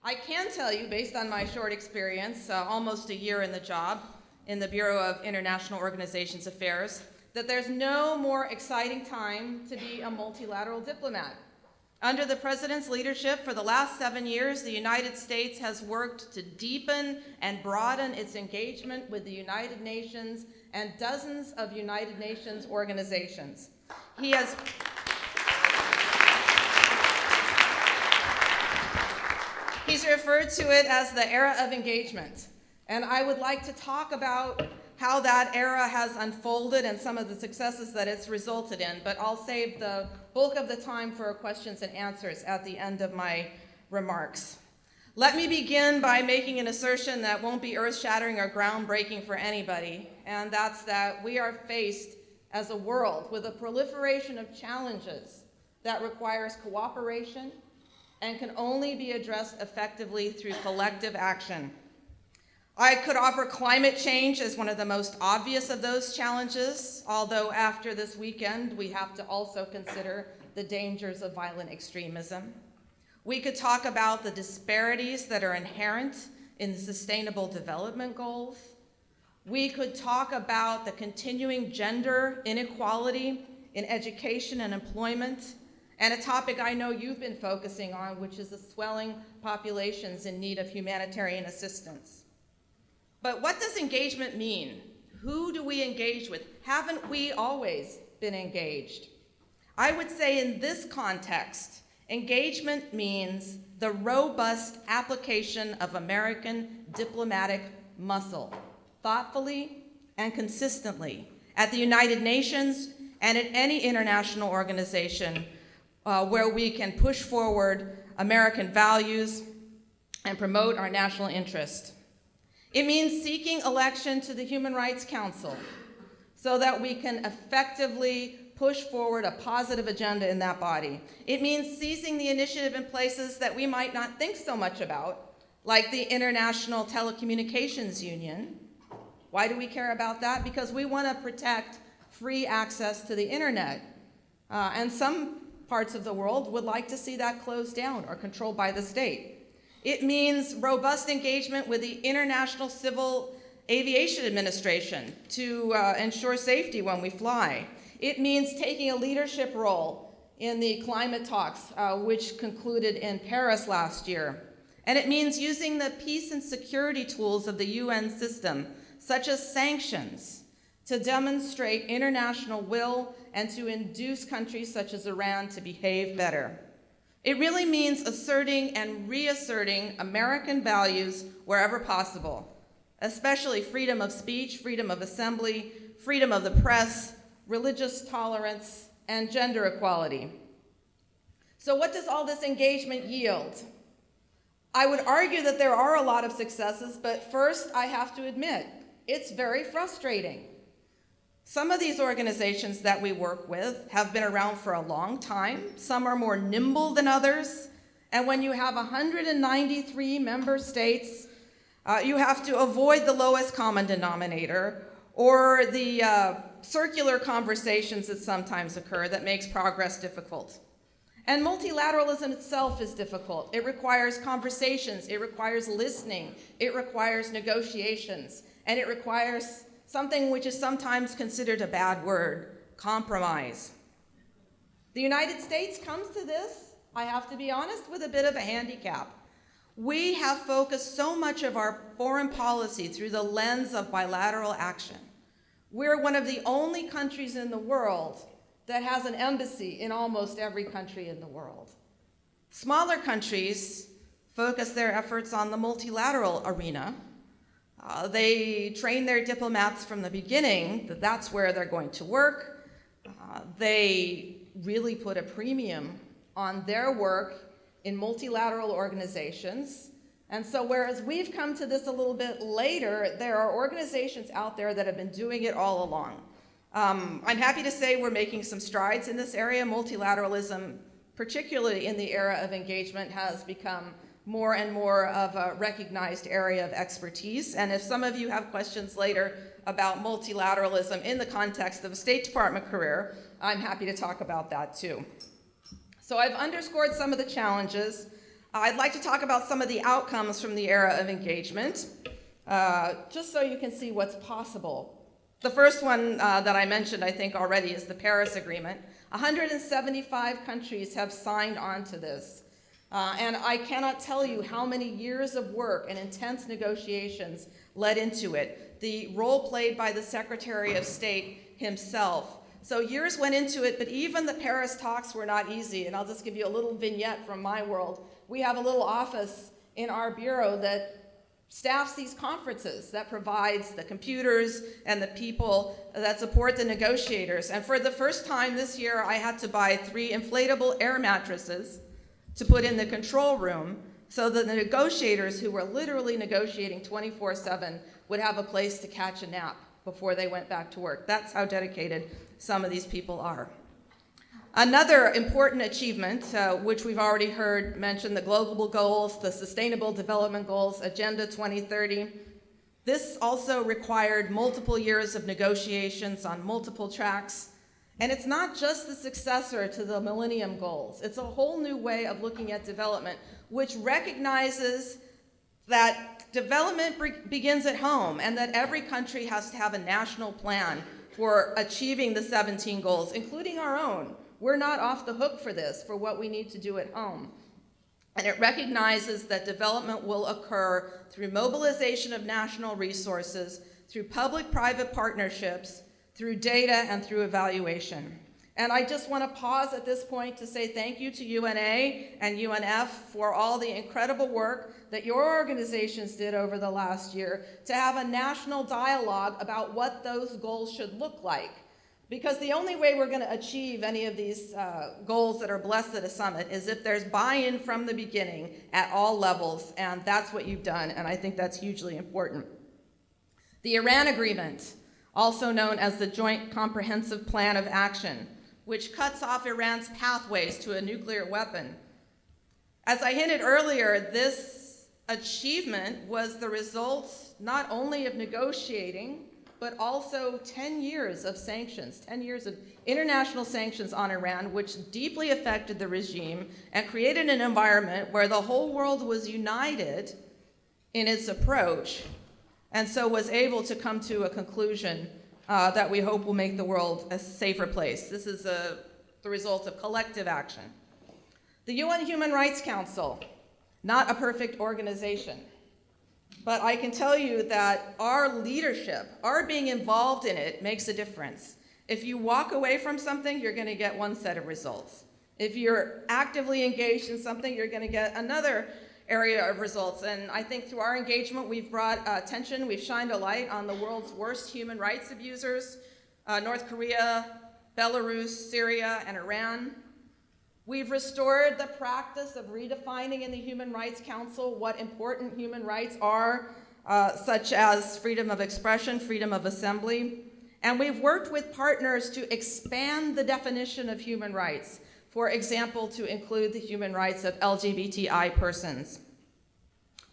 I can tell you, based on my short experience, almost a year in the job in the Bureau of International Organizations Affairs, that there's no more exciting time to be a multilateral diplomat. Under the President's leadership for the last 7 years, the United States has worked to deepen and broaden its engagement with the United Nations and dozens of United Nations organizations. He's referred to it as the era of engagement. And I would like to talk about how that era has unfolded and some of the successes that it's resulted in, but I'll save the bulk of the time for questions and answers at the end of my remarks. Let me begin by making an assertion that won't be earth-shattering or groundbreaking for anybody, and that's that we are faced as a world with a proliferation of challenges that requires cooperation and can only be addressed effectively through collective action. I could offer climate change as one of the most obvious of those challenges, although after this weekend, we have to also consider the dangers of violent extremism. We could talk about the disparities that are inherent in the Sustainable Development Goals. We could talk about the continuing gender inequality in education and employment, and a topic I know you've been focusing on, which is the swelling populations in need of humanitarian assistance. But what does engagement mean? Who do we engage with? Haven't we always been engaged? I would say in this context, engagement means the robust application of American diplomatic muscle, thoughtfully and consistently, at the United Nations and at any international organization where we can push forward American values and promote our national interest. It means seeking election to the Human Rights Council so that we can effectively push forward a positive agenda in that body. It means seizing the initiative in places that we might not think so much about, like the International Telecommunications Union. Why do we care about that? Because we want to protect free access to the internet. And some parts of the world would like to see that closed down or controlled by the state. It means robust engagement with the International Civil Aviation Administration to ensure safety when we fly. It means taking a leadership role in the climate talks, which concluded in Paris last year. And it means using the peace and security tools of the UN system, such as sanctions, to demonstrate international will and to induce countries such as Iran to behave better. It really means asserting and reasserting American values wherever possible, especially freedom of speech, freedom of assembly, freedom of the press, religious tolerance, and gender equality. So what does all this engagement yield? I would argue that there are a lot of successes, but first I have to admit, it's very frustrating. Some of these organizations that we work with have been around for a long time. Some are more nimble than others. And when you have 193 member states, you have to avoid the lowest common denominator or the circular conversations that sometimes occur that makes progress difficult. And multilateralism itself is difficult. It requires conversations, it requires listening, it requires negotiations, and it requires something which is sometimes considered a bad word, compromise. The United States comes to this, I have to be honest, with a bit of a handicap. We have focused so much of our foreign policy through the lens of bilateral action. We're one of the only countries in the world that has an embassy in almost every country in the world. Smaller countries focus their efforts on the multilateral arena. They train their diplomats from the beginning that that's where they're going to work. They really put a premium on their work in multilateral organizations. And so whereas we've come to this a little bit later, there are organizations out there that have been doing it all along. I'm happy to say we're making some strides in this area. Multilateralism, particularly in the era of engagement, has become more and more of a recognized area of expertise. And if some of you have questions later about multilateralism in the context of a State Department career, I'm happy to talk about that too. So I've underscored some of the challenges. I'd like to talk about some of the outcomes from the era of engagement, just so you can see what's possible. The first one that I mentioned, I think already, is the Paris Agreement. 175 countries have signed on to this. And I cannot tell you how many years of work and intense negotiations led into it. The role played by the Secretary of State himself. So years went into it, but even the Paris talks were not easy. And I'll just give you a little vignette from my world. We have a little office in our bureau that staffs these conferences, that provides the computers and the people that support the negotiators. And for the first time this year, I had to buy 3 inflatable air mattresses to put in the control room so that the negotiators, who were literally negotiating 24/7, would have a place to catch a nap before they went back to work. That's how dedicated some of these people are. Another important achievement, which we've already heard mentioned, the global goals, the Sustainable Development Goals, Agenda 2030. This also required multiple years of negotiations on multiple tracks. And it's not just the successor to the Millennium Goals. It's a whole new way of looking at development, which recognizes that development begins at home and that every country has to have a national plan for achieving the 17 goals, including our own. We're not off the hook for this, for what we need to do at home. And it recognizes that development will occur through mobilization of national resources, through public-private partnerships, through data, and through evaluation. And I just want to pause at this point to say thank you to UNA and UNF for all the incredible work that your organizations did over the last year to have a national dialogue about what those goals should look like. Because the only way we're going to achieve any of these goals that are blessed at a summit is if there's buy-in from the beginning at all levels, and that's what you've done, and I think that's hugely important. The Iran Agreement, also known as the Joint Comprehensive Plan of Action, which cuts off Iran's pathways to a nuclear weapon. As I hinted earlier, this achievement was the result not only of negotiating, but also 10 years of sanctions, 10 years of international sanctions on Iran, which deeply affected the regime and created an environment where the whole world was united in its approach, and so was able to come to a conclusion that we hope will make the world a safer place. This is the result of collective action. The UN Human Rights Council, not a perfect organization, but I can tell you that our leadership, our being involved in it, makes a difference. If you walk away from something, you're going to get one set of results. If you're actively engaged in something, you're going to get another area of results. And I think through our engagement, we've brought attention, we've shined a light on the world's worst human rights abusers, North Korea, Belarus, Syria, and Iran. We've restored the practice of redefining in the Human Rights Council what important human rights are, such as freedom of expression, freedom of assembly. And we've worked with partners to expand the definition of human rights, for example, to include the human rights of LGBTI persons.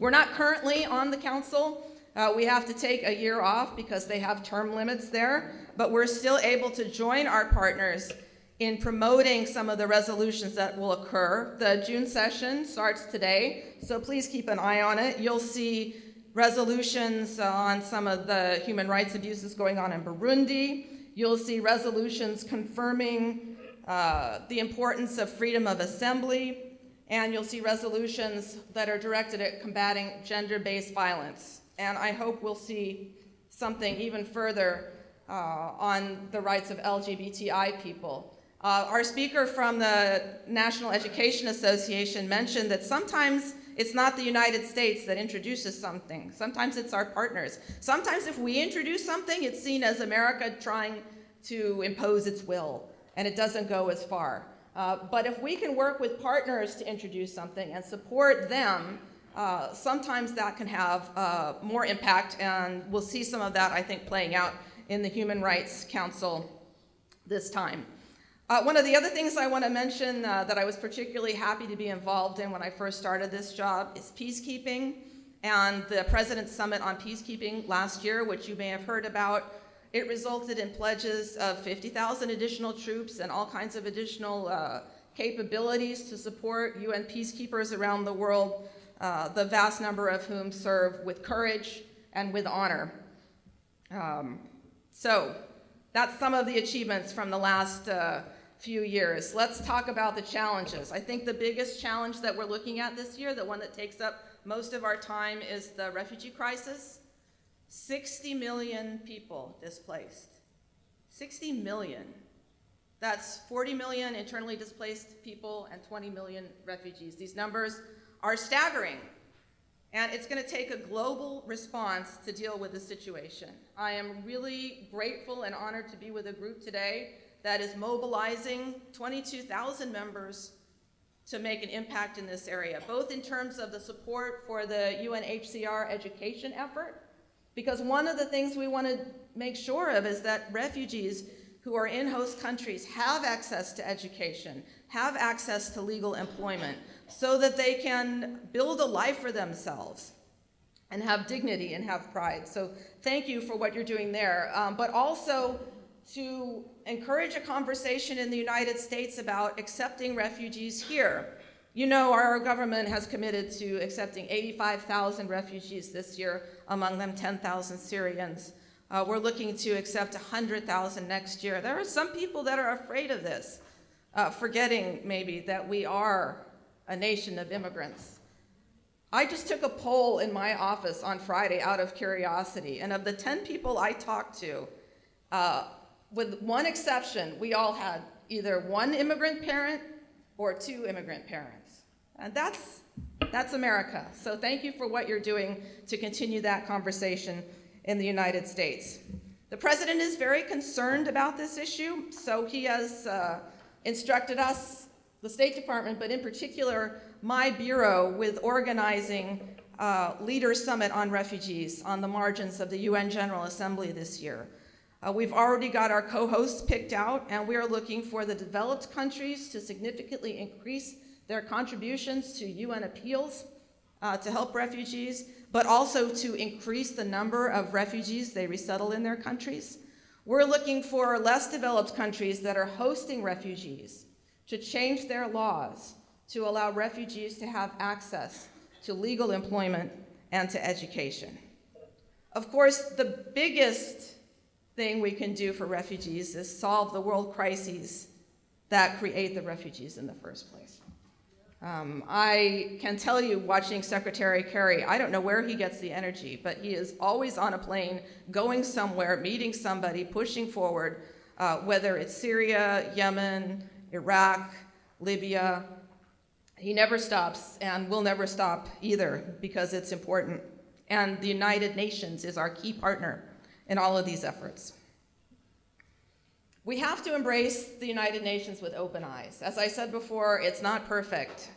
We're not currently on the council. We have to take a year off because they have term limits there, but we're still able to join our partners in promoting some of the resolutions that will occur. The June session starts today, so please keep an eye on it. You'll see resolutions on some of the human rights abuses going on in Burundi. You'll see resolutions confirming the importance of freedom of assembly, and you'll see resolutions that are directed at combating gender-based violence. And I hope we'll see something even further on the rights of LGBTI people. Our speaker from the National Education Association mentioned that sometimes it's not the United States that introduces something. Sometimes it's our partners. Sometimes if we introduce something, it's seen as America trying to impose its will, and it doesn't go as far. But if we can work with partners to introduce something and support them, sometimes that can have more impact, and we'll see some of that, I think, playing out in the Human Rights Council this time. One of the other things I want to mention that I was particularly happy to be involved in when I first started this job is peacekeeping, and the President's Summit on Peacekeeping last year, which you may have heard about. It resulted in pledges of 50,000 additional troops and all kinds of additional capabilities to support UN peacekeepers around the world, the vast number of whom serve with courage and with honor. So that's some of the achievements from the last few years. Let's talk about the challenges. I think the biggest challenge that we're looking at this year, the one that takes up most of our time, is the refugee crisis. 60 million people displaced. 60 million. That's 40 million internally displaced people and 20 million refugees. These numbers are staggering, and it's going to take a global response to deal with the situation. I am really grateful and honored to be with a group today that is mobilizing 22,000 members to make an impact in this area, both in terms of the support for the UNHCR education effort, because one of the things we want to make sure of is that refugees who are in host countries have access to education, have access to legal employment, so that they can build a life for themselves and have dignity and have pride. So thank you for what you're doing there, but also to encourage a conversation in the United States about accepting refugees here. You know, our government has committed to accepting 85,000 refugees this year, among them 10,000 Syrians. We're looking to accept 100,000 next year. There are some people that are afraid of this, forgetting maybe that we are a nation of immigrants. I just took a poll in my office on Friday out of curiosity, and of the 10 people I talked to, with one exception, we all had either one immigrant parent or two immigrant parents. And that's America. So thank you for what you're doing to continue that conversation in the United States. The president is very concerned about this issue, so he has instructed us, the State Department, but in particular my bureau, with organizing Leaders Summit on Refugees on the margins of the UN General Assembly this year. We've already got our co-hosts picked out, and we are looking for the developed countries to significantly increase their contributions to UN appeals to help refugees, but also to increase the number of refugees they resettle in their countries. We're looking for less developed countries that are hosting refugees to change their laws to allow refugees to have access to legal employment and to education. Of course, the biggest thing we can do for refugees is solve the world crises that create the refugees in the first place. I can tell you, watching Secretary Kerry, I don't know where he gets the energy, but he is always on a plane, going somewhere, meeting somebody, pushing forward, whether it's Syria, Yemen, Iraq, Libya. He never stops and will never stop either, because it's important. And the United Nations is our key partner in all of these efforts. We have to embrace the United Nations with open eyes. As I said before, it's not perfect.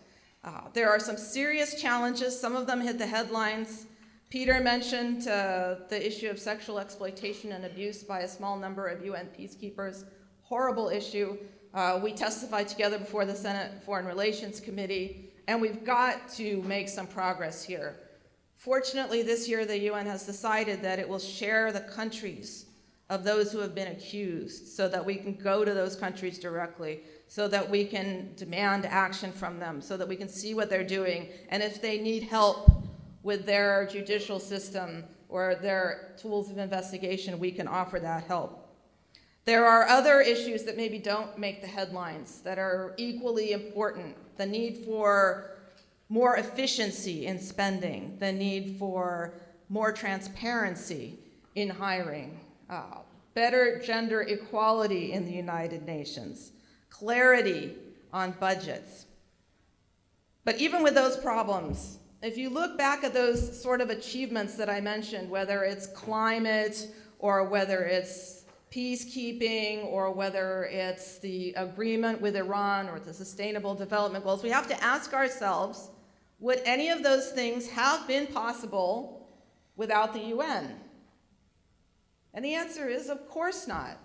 There are some serious challenges. Some of them hit the headlines. Peter mentioned the issue of sexual exploitation and abuse by a small number of UN peacekeepers. Horrible issue. We testified together before the Senate Foreign Relations Committee, and we've got to make some progress here. Fortunately, this year the UN has decided that it will share the countries of those who have been accused, so that we can go to those countries directly, so that we can demand action from them, so that we can see what they're doing, and if they need help with their judicial system or their tools of investigation, we can offer that help. There are other issues that maybe don't make the headlines that are equally important. The need for more efficiency in spending, the need for more transparency in hiring, better gender equality in the United Nations, clarity on budgets. But even with those problems, if you look back at those sort of achievements that I mentioned, whether it's climate or whether it's peacekeeping or whether it's the agreement with Iran or the Sustainable Development Goals, we have to ask ourselves, would any of those things have been possible without the UN? And the answer is, of course not.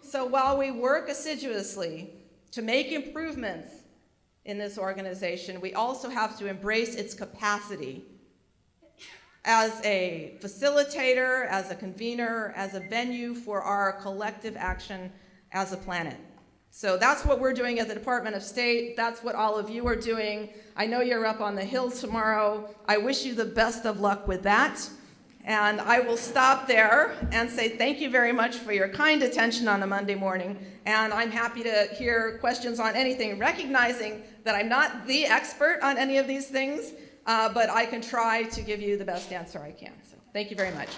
So while we work assiduously to make improvements in this organization, we also have to embrace its capacity as a facilitator, as a convener, as a venue for our collective action as a planet. So that's what we're doing at the Department of State. That's what all of you are doing. I know you're up on the hills tomorrow. I wish you the best of luck with that. And I will stop there and say thank you very much for your kind attention on a Monday morning. And I'm happy to hear questions on anything, recognizing that I'm not the expert on any of these things, but I can try to give you the best answer I can. So thank you very much.